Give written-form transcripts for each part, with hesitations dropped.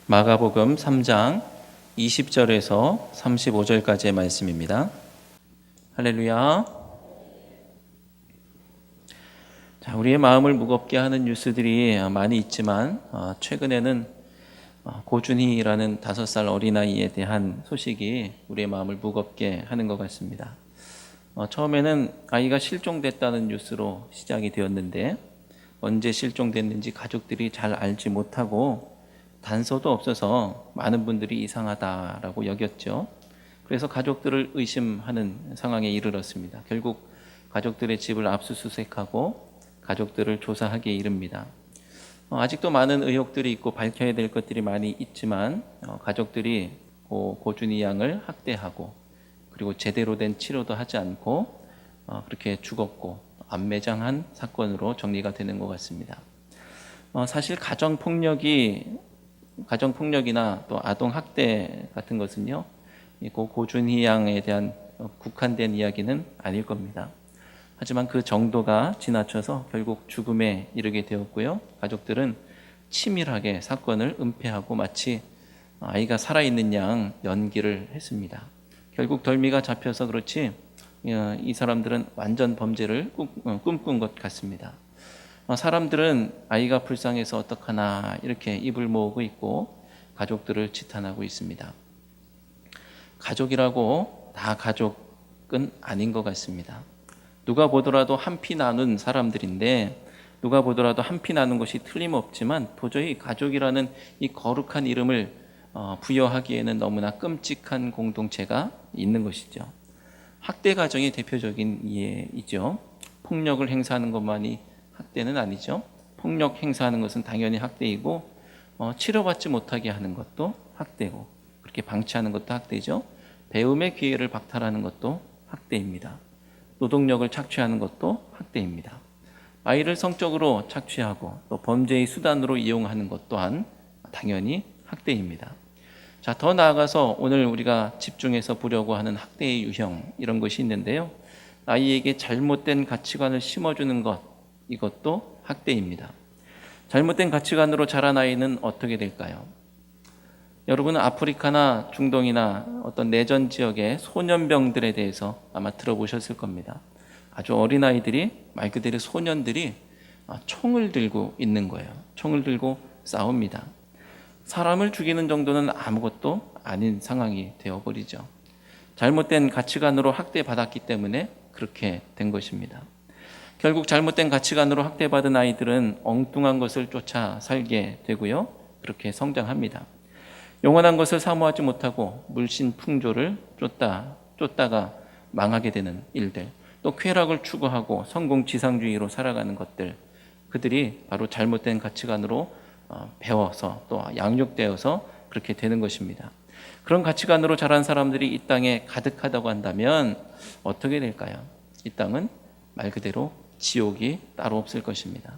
마가복음 3장 20절에서 35절까지의 말씀입니다. 할렐루야. 자, 우리의 마음을 무겁게 하는 뉴스들이 많이 있지만 최근에는 고준희라는 5살 어린아이에 대한 소식이 우리의 마음을 무겁게 하는 것 같습니다. 처음에는 아이가 실종됐다는 뉴스로 시작이 되었는데 언제 실종됐는지 가족들이 잘 알지 못하고 단서도 없어서 많은 분들이 이상하다라고 여겼죠. 그래서 가족들을 의심하는 상황에 이르렀습니다. 결국 가족들의 집을 압수수색하고 가족들을 조사하기에 이릅니다. 아직도 많은 의혹들이 있고 밝혀야 될 것들이 많이 있지만 가족들이 고준희 양을 학대하고 그리고 제대로 된 치료도 하지 않고 그렇게 죽었고 암매장한 사건으로 정리가 되는 것 같습니다. 사실 가정폭력이나 또 아동학대 같은 것은요, 고준희 양에 대한 국한된 이야기는 아닐 겁니다. 하지만 그 정도가 지나쳐서 결국 죽음에 이르게 되었고요. 가족들은 치밀하게 사건을 은폐하고 마치 아이가 살아있는 양 연기를 했습니다. 결국 덜미가 잡혀서 그렇지 이 사람들은 완전 범죄를 꿈꾼 것 같습니다. 사람들은 아이가 불쌍해서 어떡하나 이렇게 입을 모으고 있고 가족들을 지탄하고 있습니다. 가족이라고 다 가족은 아닌 것 같습니다. 누가 보더라도 한 피 나눈 사람들인데 누가 보더라도 한 피 나눈 것이 틀림없지만 도저히 가족이라는 이 거룩한 이름을 부여하기에는 너무나 끔찍한 공동체가 있는 것이죠. 학대 가정이 대표적인 예이죠. 폭력을 행사하는 것만이 학대는 아니죠. 폭력 행사하는 것은 당연히 학대이고 치료받지 못하게 하는 것도 학대고 그렇게 방치하는 것도 학대죠. 배움의 기회를 박탈하는 것도 학대입니다. 노동력을 착취하는 것도 학대입니다. 아이를 성적으로 착취하고 또 범죄의 수단으로 이용하는 것 또한 당연히 학대입니다. 자, 더 나아가서 오늘 우리가 집중해서 보려고 하는 학대의 유형 이런 것이 있는데요. 아이에게 잘못된 가치관을 심어주는 것, 이것도 학대입니다. 잘못된 가치관으로 자란 아이는 어떻게 될까요? 여러분은 아프리카나 중동이나 어떤 내전 지역의 소년병들에 대해서 아마 들어보셨을 겁니다. 아주 어린 아이들이 말 그대로 소년들이 총을 들고 있는 거예요. 총을 들고 싸웁니다. 사람을 죽이는 정도는 아무것도 아닌 상황이 되어버리죠. 잘못된 가치관으로 학대받았기 때문에 그렇게 된 것입니다. 결국 잘못된 가치관으로 학대받은 아이들은 엉뚱한 것을 쫓아 살게 되고요. 그렇게 성장합니다. 영원한 것을 사모하지 못하고 물씬 풍조를 쫓다가 망하게 되는 일들, 또 쾌락을 추구하고 성공지상주의로 살아가는 것들, 그들이 바로 잘못된 가치관으로 배워서 또 양육되어서 그렇게 되는 것입니다. 그런 가치관으로 자란 사람들이 이 땅에 가득하다고 한다면 어떻게 될까요? 이 땅은 말 그대로 지옥이 따로 없을 것입니다.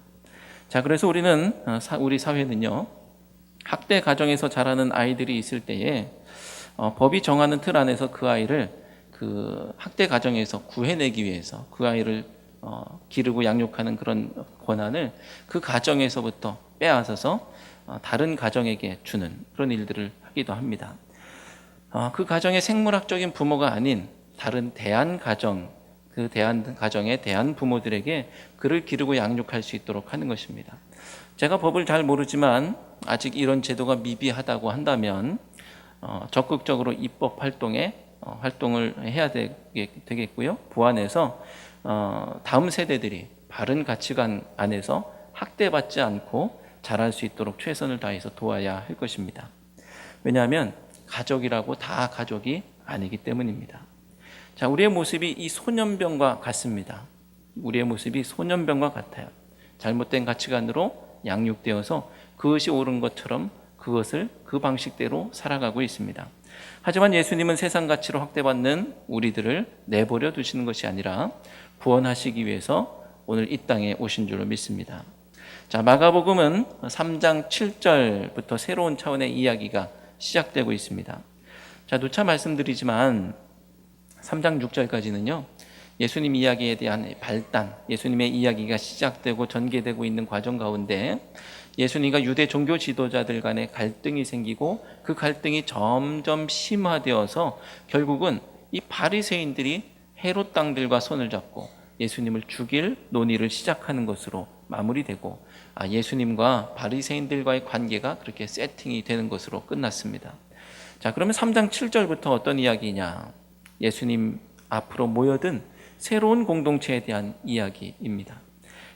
자, 그래서 우리 사회는요, 학대 가정에서 자라는 아이들이 있을 때에 법이 정하는 틀 안에서 그 아이를 그 학대 가정에서 구해내기 위해서 그 아이를 기르고 양육하는 그런 권한을 그 가정에서부터 빼앗아서 다른 가정에게 주는 그런 일들을 하기도 합니다. 그 가정의 생물학적인 부모가 아닌 다른 대안 가정, 그 대안 가정의 대안 부모들에게 그를 기르고 양육할 수 있도록 하는 것입니다. 제가 법을 잘 모르지만 아직 이런 제도가 미비하다고 한다면 적극적으로 입법 활동을 해야 되겠고요. 보완해서 다음 세대들이 바른 가치관 안에서 학대받지 않고 자랄 수 있도록 최선을 다해서 도와야 할 것입니다. 왜냐하면 가족이라고 다 가족이 아니기 때문입니다. 자, 우리의 모습이 이 소년병과 같습니다. 우리의 모습이 소년병과 같아요. 잘못된 가치관으로 양육되어서 그것이 옳은 것처럼 그것을 그 방식대로 살아가고 있습니다. 하지만 예수님은 세상 가치로 학대받는 우리들을 내버려 두시는 것이 아니라 구원하시기 위해서 오늘 이 땅에 오신 줄로 믿습니다. 자, 마가복음은 3장 7절부터 새로운 차원의 이야기가 시작되고 있습니다. 자, 누차 말씀드리지만 3장 6절까지는요, 예수님 이야기에 대한 발단, 예수님의 이야기가 시작되고 전개되고 있는 과정 가운데 예수님과 유대 종교 지도자들 간의 갈등이 생기고 그 갈등이 점점 심화되어서 결국은 이 바리새인들이 헤롯 당들과 손을 잡고 예수님을 죽일 논의를 시작하는 것으로 마무리되고 예수님과 바리새인들과의 관계가 그렇게 세팅이 되는 것으로 끝났습니다. 자, 그러면 3장 7절부터 어떤 이야기냐? 예수님 앞으로 모여든 새로운 공동체에 대한 이야기입니다.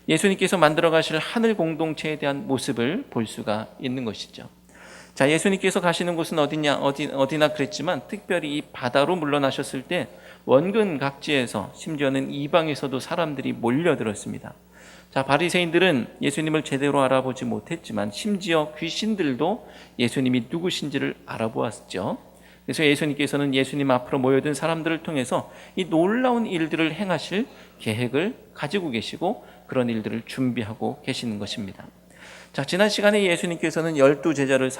예수님께서 만들어 가실 하늘 공동체에 대한 모습을 볼 수가 있는 것이죠. 자, 예수님께서 가시는 곳은 어디나 그랬지만 특별히 이 바다로 물러나셨을 때 원근 각지에서 심지어는 이방에서도 사람들이 몰려들었습니다. 자, 바리새인들은 예수님을 제대로 알아보지 못했지만 심지어 귀신들도 예수님이 누구신지를 알아보았죠. 그래서 예수님께서는 예수님 앞으로 모여든 사람들을 통해서 이 놀라운 일들을 행하실 계획을 가지고 계시고 그런 일들을 준비하고 계시는 것입니다. 자, 지난 시간에 예수님께서는 12제자를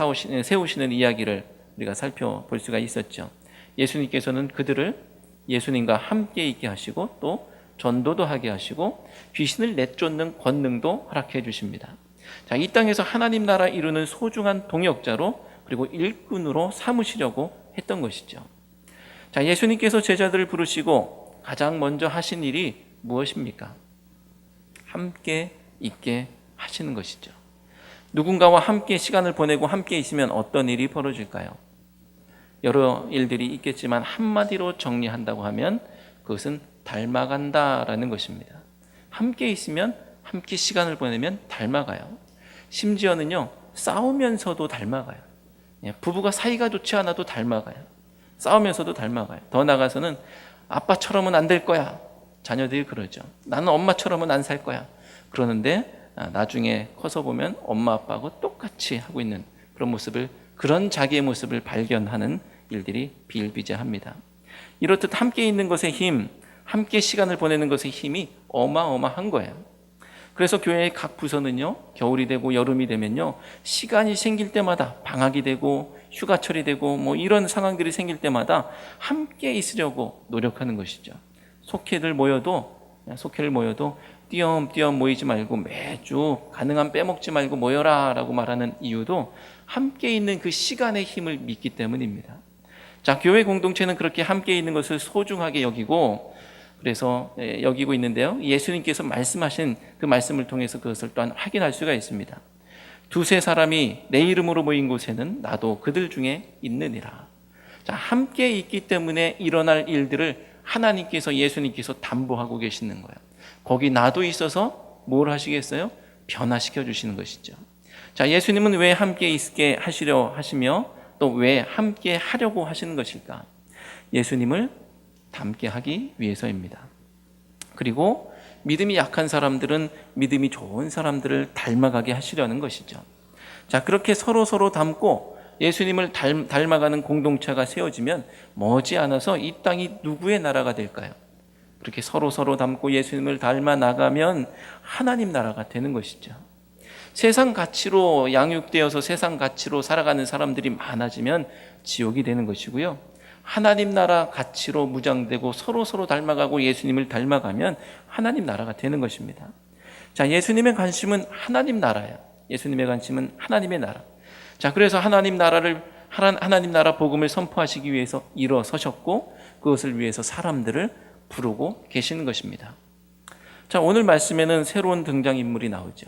세우시는 이야기를 우리가 살펴볼 수가 있었죠. 예수님께서는 그들을 예수님과 함께 있게 하시고 또 전도도 하게 하시고 귀신을 내쫓는 권능도 허락해 주십니다. 자, 이 땅에서 하나님 나라 이루는 소중한 동역자로 그리고 일꾼으로 삼으시려고 했던 것이죠. 자, 예수님께서 제자들을 부르시고 가장 먼저 하신 일이 무엇입니까? 함께 있게 하시는 것이죠. 누군가와 함께 시간을 보내고 함께 있으면 어떤 일이 벌어질까요? 여러 일들이 있겠지만 한마디로 정리한다고 하면 그것은 닮아간다라는 것입니다. 함께 있으면 함께 시간을 보내면 닮아가요. 심지어는요, 싸우면서도 닮아가요. 부부가 사이가 좋지 않아도 닮아가요. 싸우면서도 닮아가요. 더 나아가서는 아빠처럼은 안 될 거야. 자녀들이 그러죠. 나는 엄마처럼은 안 살 거야. 그러는데 나중에 커서 보면 엄마 아빠하고 똑같이 하고 있는 그런 자기의 모습을 발견하는 일들이 비일비재합니다. 이렇듯 함께 있는 것의 힘, 함께 시간을 보내는 것의 힘이 어마어마한 거예요. 그래서 교회의 각 부서는요, 겨울이 되고 여름이 되면요, 시간이 생길 때마다 방학이 되고 휴가철이 되고 뭐 이런 상황들이 생길 때마다 함께 있으려고 노력하는 것이죠. 속회를 모여도 띄엄띄엄 모이지 말고 매주 가능한 빼먹지 말고 모여라 라고 말하는 이유도 함께 있는 그 시간의 힘을 믿기 때문입니다. 자, 교회 공동체는 그렇게 함께 있는 것을 소중하게 여기고 그래서 여기고 있는데요, 예수님께서 말씀하신 그 말씀을 통해서 그것을 또한 확인할 수가 있습니다. 두세 사람이 내 이름으로 모인 곳에는 나도 그들 중에 있느니라. 자, 함께 있기 때문에 일어날 일들을 하나님께서 예수님께서 담보하고 계시는 거예요. 거기 나도 있어서 뭘 하시겠어요? 변화시켜 주시는 것이죠. 자, 예수님은 왜 함께 있게 하시려 하시며 또 왜 함께 하려고 하시는 것일까? 예수님을 닮게 하기 위해서입니다. 그리고 믿음이 약한 사람들은 믿음이 좋은 사람들을 닮아가게 하시려는 것이죠. 자, 그렇게 서로 닮고 예수님을 닮아가는 공동체가 세워지면 머지않아서 이 땅이 누구의 나라가 될까요? 그렇게 서로 닮고 예수님을 닮아 나가면 하나님 나라가 되는 것이죠. 세상 가치로 양육되어서 세상 가치로 살아가는 사람들이 많아지면 지옥이 되는 것이고요. 하나님 나라 가치로 무장되고 서로 닮아가고 예수님을 닮아가면 하나님 나라가 되는 것입니다. 자, 예수님의 관심은 하나님 나라예요. 예수님의 관심은 하나님의 나라. 자, 그래서 하나님 나라 복음을 선포하시기 위해서 일어서셨고 그것을 위해서 사람들을 부르고 계시는 것입니다. 자, 오늘 말씀에는 새로운 등장인물이 나오죠.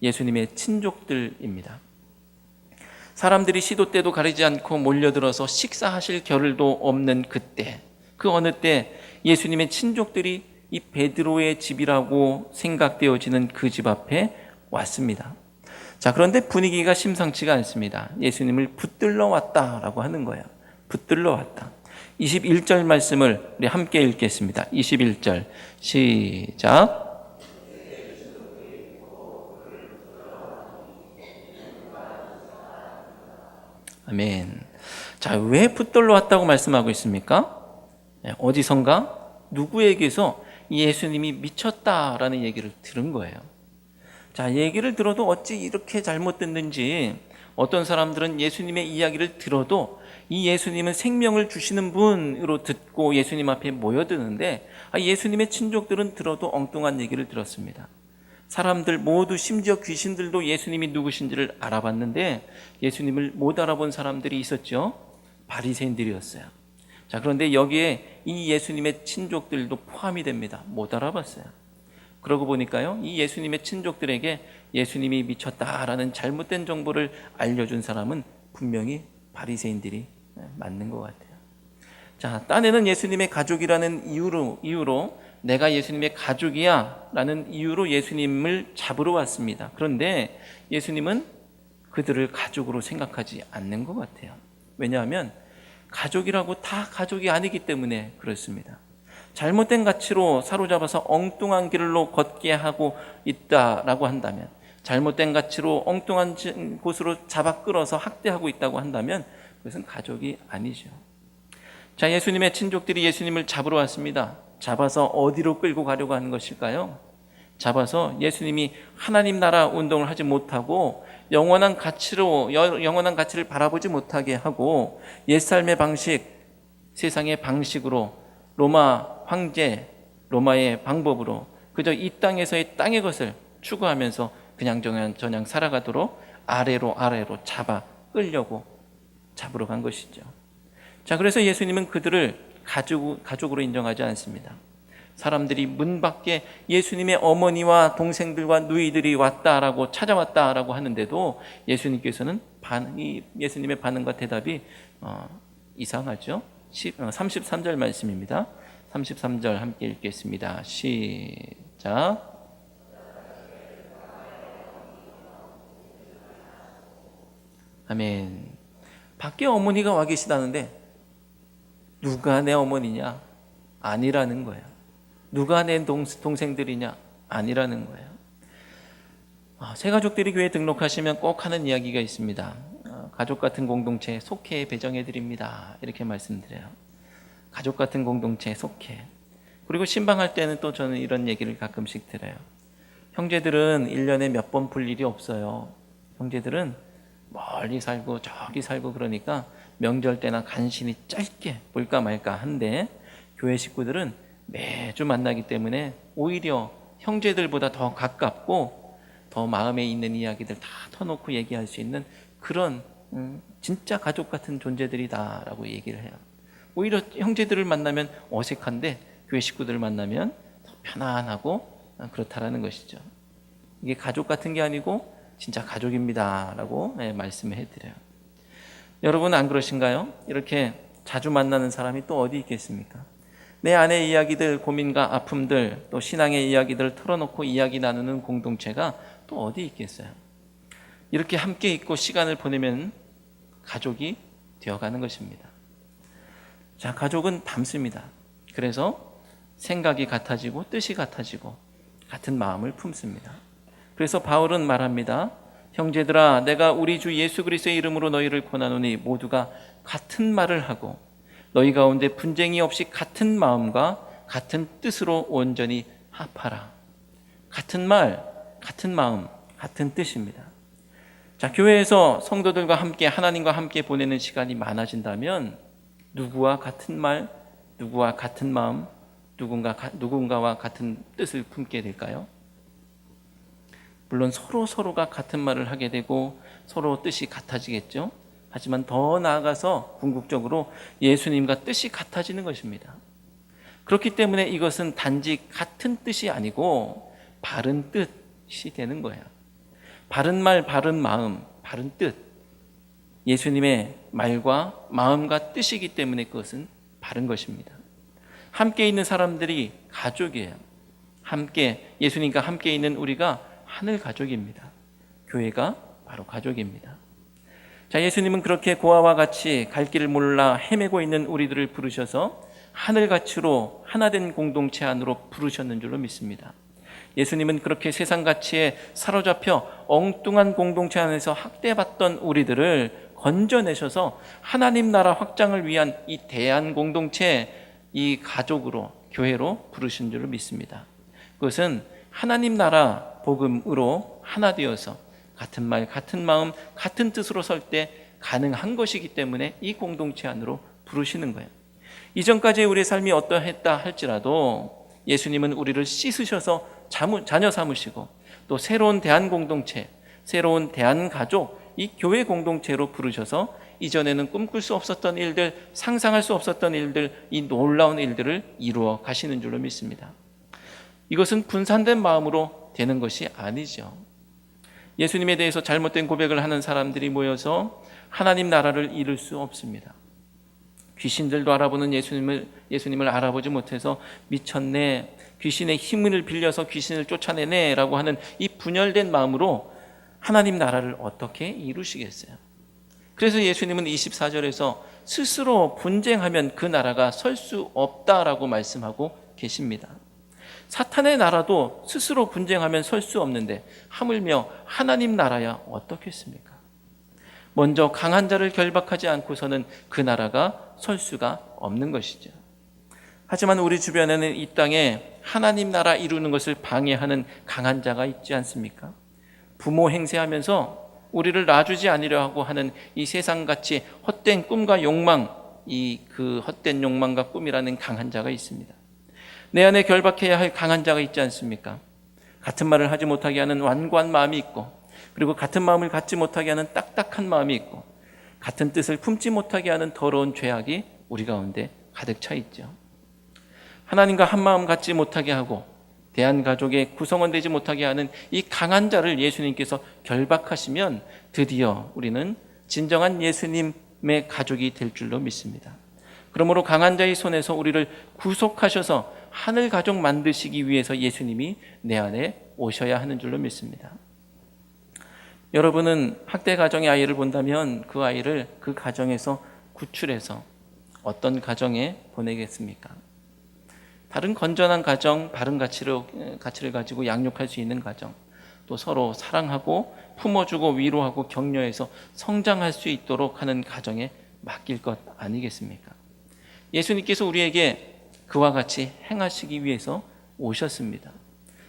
예수님의 친족들입니다. 사람들이 시도 때도 가리지 않고 몰려들어서 식사하실 겨를도 없는 그때, 그 어느 때 예수님의 친족들이 이 베드로의 집이라고 생각되어지는 그 집 앞에 왔습니다. 자, 그런데 분위기가 심상치가 않습니다. 예수님을 붙들러 왔다라고 하는 거예요. 붙들러 왔다. 21절 말씀을 우리 함께 읽겠습니다. 21절 시작. 아멘. 자, 왜 붙들러 왔다고 말씀하고 있습니까? 어디선가 누구에게서 예수님이 미쳤다라는 얘기를 들은 거예요. 자, 얘기를 들어도 어찌 이렇게 잘못 듣는지 어떤 사람들은 예수님의 이야기를 들어도 이 예수님은 생명을 주시는 분으로 듣고 예수님 앞에 모여드는데 예수님의 친족들은 들어도 엉뚱한 얘기를 들었습니다. 사람들 모두, 심지어 귀신들도 예수님이 누구신지를 알아봤는데 예수님을 못 알아본 사람들이 있었죠. 바리새인들이었어요. 자, 그런데 여기에 이 예수님의 친족들도 포함이 됩니다. 못 알아봤어요. 그러고 보니까요, 이 예수님의 친족들에게 예수님이 미쳤다라는 잘못된 정보를 알려준 사람은 분명히 바리새인들이 맞는 것 같아요. 자, 딴에는 예수님의 가족이라는 이유로 내가 예수님의 가족이야 라는 이유로 예수님을 잡으러 왔습니다. 그런데 예수님은 그들을 가족으로 생각하지 않는 것 같아요. 왜냐하면 가족이라고 다 가족이 아니기 때문에 그렇습니다. 잘못된 가치로 사로잡아서 엉뚱한 길로 걷게 하고 있다라고 한다면, 잘못된 가치로 엉뚱한 곳으로 잡아 끌어서 학대하고 있다고 한다면 그것은 가족이 아니죠. 자, 예수님의 친족들이 예수님을 잡으러 왔습니다. 잡아서 어디로 끌고 가려고 하는 것일까요? 잡아서 예수님이 하나님 나라 운동을 하지 못하고 영원한 가치를 바라보지 못하게 하고 옛삶의 방식, 세상의 방식으로, 로마 황제, 로마의 방법으로 그저 이 땅에서의 땅의 것을 추구하면서 그냥저냥 살아가도록 아래로 잡아 끌려고 잡으러 간 것이죠. 자, 그래서 예수님은 그들을 가족으로 인정하지 않습니다. 사람들이 문 밖에 예수님의 어머니와 동생들과 누이들이 찾아왔다라고 하는데도 예수님께서는 예수님의 반응과 대답이 이상하죠. 33절 말씀입니다. 33절 함께 읽겠습니다. 시작. 아멘. 밖에 어머니가 와 계시다는데 누가 내 어머니냐? 아니라는 거예요. 누가 내 동생들이냐? 아니라는 거예요. 새 가족들이 교회에 등록하시면 꼭 하는 이야기가 있습니다. 가족 같은 공동체에 속해 배정해 드립니다. 이렇게 말씀드려요. 가족 같은 공동체에 속해. 그리고 신방할 때는 또 저는 이런 얘기를 가끔씩 들어요. 형제들은 1년에 몇 번 볼 일이 없어요. 형제들은 멀리 살고 저기 살고 그러니까 명절 때나 간신히 짧게 볼까 말까 한데 교회 식구들은 매주 만나기 때문에 오히려 형제들보다 더 가깝고 더 마음에 있는 이야기들 다 터놓고 얘기할 수 있는 그런 진짜 가족 같은 존재들이다라고 얘기를 해요. 오히려 형제들을 만나면 어색한데 교회 식구들을 만나면 더 편안하고 그렇다라는 것이죠. 이게 가족 같은 게 아니고 진짜 가족입니다 라고 말씀을 해드려요. 여러분 안 그러신가요? 이렇게 자주 만나는 사람이 또 어디 있겠습니까? 내 안의 이야기들, 고민과 아픔들, 또 신앙의 이야기들을 털어놓고 이야기 나누는 공동체가 또 어디 있겠어요? 이렇게 함께 있고 시간을 보내면 가족이 되어가는 것입니다. 자, 가족은 닮습니다. 그래서 생각이 같아지고 뜻이 같아지고 같은 마음을 품습니다. 그래서 바울은 말합니다. 형제들아, 내가 우리 주 예수 그리스도의 이름으로 너희를 권하노니 모두가 같은 말을 하고 너희 가운데 분쟁이 없이 같은 마음과 같은 뜻으로 온전히 합하라. 같은 말, 같은 마음, 같은 뜻입니다. 자, 교회에서 성도들과 함께 하나님과 함께 보내는 시간이 많아진다면 누구와 같은 말, 누구와 같은 마음, 누군가와 같은 뜻을 품게 될까요? 물론 서로가 같은 말을 하게 되고 서로 뜻이 같아지겠죠. 하지만 더 나아가서 궁극적으로 예수님과 뜻이 같아지는 것입니다. 그렇기 때문에 이것은 단지 같은 뜻이 아니고 바른 뜻이 되는 거예요. 바른 말, 바른 마음, 바른 뜻. 예수님의 말과 마음과 뜻이기 때문에 그것은 바른 것입니다. 함께 있는 사람들이 가족이에요. 예수님과 함께 있는 우리가 하늘 가족입니다. 교회가 바로 가족입니다. 자, 예수님은 그렇게 고아와 같이 갈 길을 몰라 헤매고 있는 우리들을 부르셔서 하늘 가치로 하나된 공동체 안으로 부르셨는 줄로 믿습니다. 예수님은 그렇게 세상 가치에 사로잡혀 엉뚱한 공동체 안에서 학대받던 우리들을 건져내셔서 하나님 나라 확장을 위한 이 대한 공동체, 이 가족으로, 교회로 부르신 줄로 믿습니다. 그것은 하나님 나라 복음으로 하나 되어서 같은 말, 같은 마음, 같은 뜻으로 설 때 가능한 것이기 때문에 이 공동체 안으로 부르시는 거예요. 이전까지 우리의 삶이 어떠했다 할지라도 예수님은 우리를 씻으셔서 자녀 삼으시고 또 새로운 대한공동체, 새로운 대한가족, 이 교회 공동체로 부르셔서 이전에는 꿈꿀 수 없었던 일들, 상상할 수 없었던 일들, 이 놀라운 일들을 이루어 가시는 줄로 믿습니다. 이것은 분산된 마음으로 되는 것이 아니죠. 예수님에 대해서 잘못된 고백을 하는 사람들이 모여서 하나님 나라를 이룰 수 없습니다. 귀신들도 알아보는 예수님을 알아보지 못해서 미쳤네, 귀신의 힘을 빌려서 귀신을 쫓아내네 라고 하는 이 분열된 마음으로 하나님 나라를 어떻게 이루시겠어요? 그래서 예수님은 24절에서 스스로 분쟁하면 그 나라가 설 수 없다라고 말씀하고 계십니다. 사탄의 나라도 스스로 분쟁하면 설 수 없는데 하물며 하나님 나라야 어떻겠습니까? 먼저 강한 자를 결박하지 않고서는 그 나라가 설 수가 없는 것이죠. 하지만 우리 주변에는 이 땅에 하나님 나라 이루는 것을 방해하는 강한 자가 있지 않습니까? 부모 행세하면서 우리를 놔주지 않으려 하고 하는 이 세상같이 헛된 꿈과 욕망, 그 헛된 욕망과 꿈이라는 강한 자가 있습니다. 내 안에 결박해야 할 강한 자가 있지 않습니까? 같은 말을 하지 못하게 하는 완고한 마음이 있고, 그리고 같은 마음을 갖지 못하게 하는 딱딱한 마음이 있고, 같은 뜻을 품지 못하게 하는 더러운 죄악이 우리 가운데 가득 차 있죠. 하나님과 한 마음 갖지 못하게 하고 대한가족의 구성원 되지 못하게 하는 이 강한 자를 예수님께서 결박하시면 드디어 우리는 진정한 예수님의 가족이 될 줄로 믿습니다. 그러므로 강한 자의 손에서 우리를 구속하셔서 하늘 가족 만드시기 위해서 예수님이 내 안에 오셔야 하는 줄로 믿습니다. 여러분은 학대 가정의 아이를 본다면 그 아이를 그 가정에서 구출해서 어떤 가정에 보내겠습니까? 다른 건전한 가정, 바른 가치를 가지고 양육할 수 있는 가정, 또 서로 사랑하고 품어주고 위로하고 격려해서 성장할 수 있도록 하는 가정에 맡길 것 아니겠습니까? 예수님께서 우리에게 그와 같이 행하시기 위해서 오셨습니다.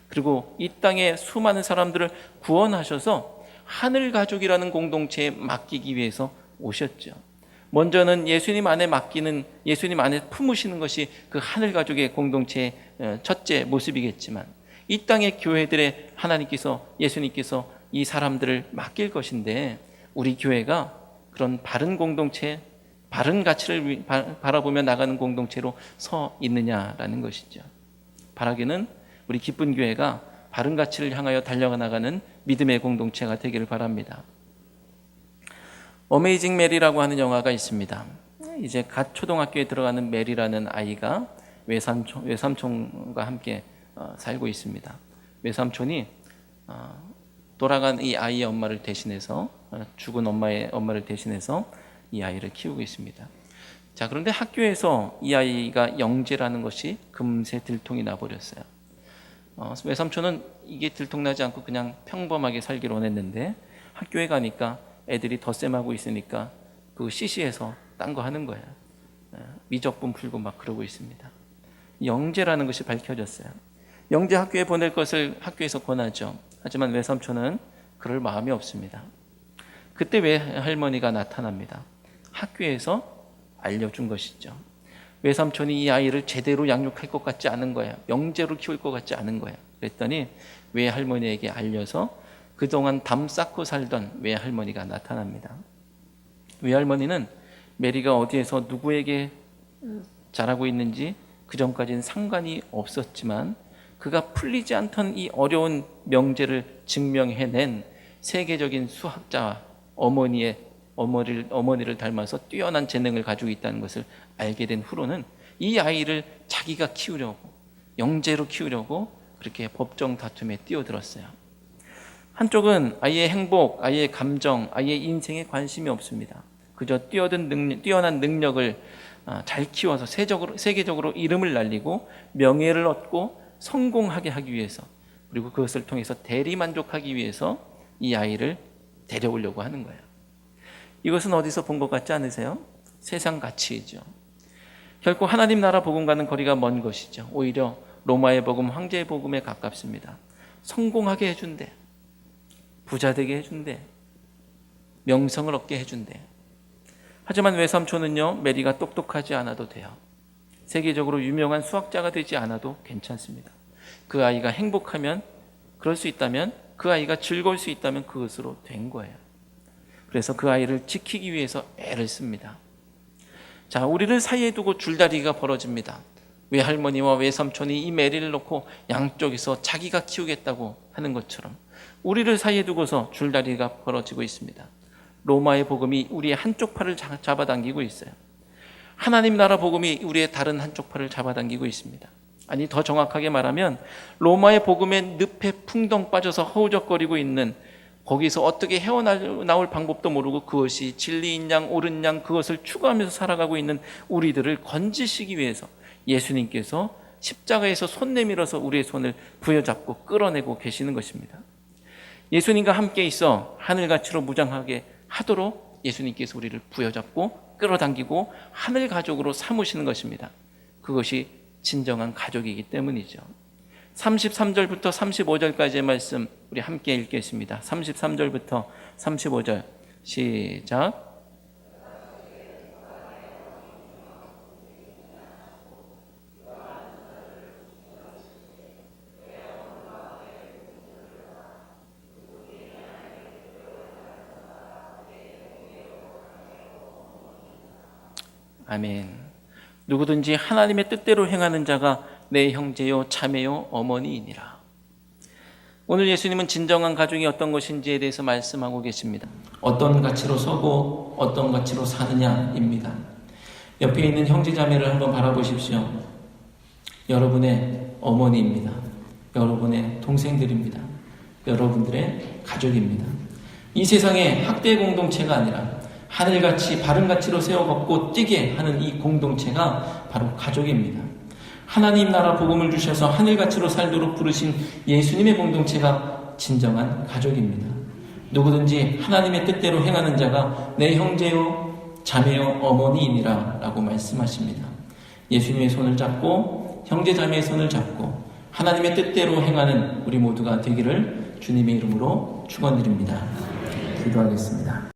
그리고 이 땅에 수많은 사람들을 구원하셔서 하늘 가족이라는 공동체에 맡기기 위해서 오셨죠. 먼저는 예수님 안에 맡기는, 예수님 안에 품으시는 것이 그 하늘 가족의 공동체의 첫째 모습이겠지만, 이 땅의 교회들의 하나님께서, 예수님께서 이 사람들을 맡길 것인데, 우리 교회가 그런 바른 공동체, 바른 가치를 바라보며 나가는 공동체로 서 있느냐라는 것이죠. 바라기는 우리 기쁜 교회가 바른 가치를 향하여 달려가 나가는 믿음의 공동체가 되기를 바랍니다. 어메이징 메리라고 하는 영화가 있습니다. 이제 갓 초등학교에 들어가는 메리라는 아이가 외삼촌과 함께 살고 있습니다. 외삼촌이 돌아간 이 아이의 엄마를 대신해서, 죽은 엄마를 대신해서 이 아이를 키우고 있습니다. 자, 그런데 학교에서 이 아이가 영재라는 것이 금세 들통이 나버렸어요. 외삼촌은 이게 들통나지 않고 그냥 평범하게 살기를 원했는데, 학교에 가니까 애들이 덧셈하고 있으니까 그 시시해서 딴 거 하는 거예요. 미적분 풀고 막 그러고 있습니다. 영재라는 것이 밝혀졌어요. 영재 학교에 보낼 것을 학교에서 권하죠. 하지만 외삼촌은 그럴 마음이 없습니다. 그때 외할머니가 나타납니다. 학교에서 알려준 것이죠. 외삼촌이 이 아이를 제대로 양육할 것 같지 않은 거예요. 영재로 키울 것 같지 않은 거예요. 그랬더니 외할머니에게 알려서 그동안 담 쌓고 살던 외할머니가 나타납니다. 외할머니는 메리가 어디에서 누구에게 자라고 있는지 그전까지는 상관이 없었지만, 그가 풀리지 않던 이 어려운 명제를 증명해낸 세계적인 수학자 어머니를 닮아서 뛰어난 재능을 가지고 있다는 것을 알게 된 후로는 이 아이를 자기가 키우려고, 영재로 키우려고 그렇게 법정 다툼에 뛰어들었어요. 한쪽은 아이의 행복, 아이의 감정, 아이의 인생에 관심이 없습니다. 그저 뛰어난 능력을 잘 키워서 세계적으로 이름을 날리고 명예를 얻고 성공하게 하기 위해서, 그리고 그것을 통해서 대리만족하기 위해서 이 아이를 데려오려고 하는 거예요. 이것은 어디서 본 것 같지 않으세요? 세상 가치이죠. 결코 하나님 나라 복음과는 거리가 먼 것이죠. 오히려 로마의 복음, 황제의 복음에 가깝습니다. 성공하게 해준대, 부자 되게 해준대, 명성을 얻게 해준대. 하지만 외삼촌은요, 메리가 똑똑하지 않아도 돼요. 세계적으로 유명한 수학자가 되지 않아도 괜찮습니다. 그 아이가 행복하면, 그럴 수 있다면 그 아이가 즐거울 수 있다면 그것으로 된 거예요. 그래서 그 아이를 지키기 위해서 애를 씁니다. 자, 우리를 사이에 두고 줄다리기가 벌어집니다. 외할머니와 외삼촌이 이 메리를 놓고 양쪽에서 자기가 키우겠다고 하는 것처럼 우리를 사이에 두고서 줄다리기가 벌어지고 있습니다. 로마의 복음이 우리의 한쪽 팔을 잡아당기고 있어요. 하나님 나라 복음이 우리의 다른 한쪽 팔을 잡아당기고 있습니다. 아니, 더 정확하게 말하면 로마의 복음의 늪에 풍덩 빠져서 허우적거리고 있는, 거기서 어떻게 헤어나올 방법도 모르고 그것이 진리인 양 옳은 양 그것을 추구하면서 살아가고 있는 우리들을 건지시기 위해서 예수님께서 십자가에서 손 내밀어서 우리의 손을 부여잡고 끌어내고 계시는 것입니다. 예수님과 함께 있어 하늘같이로 무장하게 하도록 예수님께서 우리를 부여잡고 끌어당기고 하늘 가족으로 삼으시는 것입니다. 그것이 진정한 가족이기 때문이죠. 33절부터 35절까지의 말씀 우리 함께 읽겠습니다. 33절부터 35절 시작. 아멘. 누구든지 하나님의 뜻대로 행하는 자가 내 형제요 자매요 어머니이니라. 오늘 예수님은 진정한 가족이 어떤 것인지에 대해서 말씀하고 계십니다. 어떤 가치로 서고 어떤 가치로 사느냐입니다. 옆에 있는 형제 자매를 한번 바라보십시오. 여러분의 어머니입니다. 여러분의 동생들입니다. 여러분들의 가족입니다. 이 세상에 학대 공동체가 아니라 하늘같이 바른 가치로 세워 걷고 뛰게 하는 이 공동체가 바로 가족입니다. 하나님 나라 복음을 주셔서 하늘같이로 살도록 부르신 예수님의 공동체가 진정한 가족입니다. 누구든지 하나님의 뜻대로 행하는 자가 내 형제요 자매요 어머니이니라 라고 말씀하십니다. 예수님의 손을 잡고 형제 자매의 손을 잡고 하나님의 뜻대로 행하는 우리 모두가 되기를 주님의 이름으로 축원드립니다. 기도하겠습니다.